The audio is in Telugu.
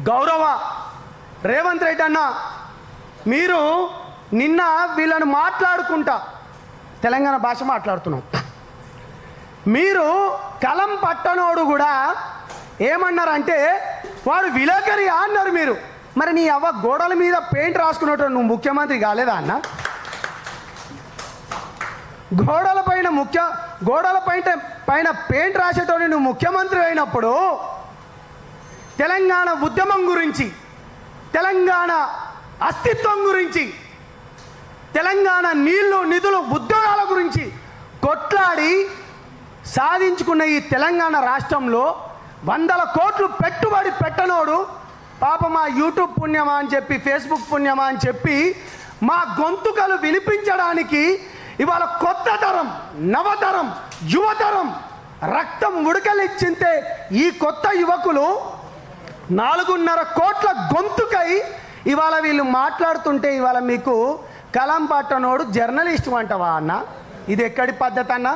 గౌరవ రేవంత్ రెడ్డి అన్న, మీరు నిన్న వీళ్ళని మాట్లాడుకుంటా తెలంగాణ భాష మాట్లాడుతున్నాం. మీరు కలం పట్టనోడు కూడా ఏమన్నారంటే వాడు విలేకరి అన్నారు మీరు. మరి నీ అవ్వ గోడల మీద పెయింట్ రాసుకున్నట్టు నువ్వు ముఖ్యమంత్రి కాలేదా అన్న? గోడల పైన పెయింట్ రాసేటోని నువ్వు ముఖ్యమంత్రి అయినప్పుడు తెలంగాణ ఉద్యమం గురించి, తెలంగాణ అస్తిత్వం గురించి, తెలంగాణ నీళ్లు నిధులు ఉద్యోగాల గురించి కొట్లాడి సాధించుకున్న ఈ తెలంగాణ రాష్ట్రంలో 100 కోట్లు పెట్టుబడి పెట్టనోడు పాప మా యూట్యూబ్ పుణ్యమా అని చెప్పి, ఫేస్బుక్ పుణ్యమా అని చెప్పి మా గొంతుకలు వినిపించడానికి ఇవాళ కొత్త తరం, నవతరం, యువతరం రక్తం ఉడకలిచ్చింతే ఈ కొత్త యువకులు 4.5 కోట్ల గొంతుకై ఇవాళ వీళ్ళు మాట్లాడుతుంటే ఇవాళ మీకు కలం పట్టనోడు జర్నలిస్ట్ అంటవా అన్న? ఇది ఎక్కడి పద్ధతి అన్న?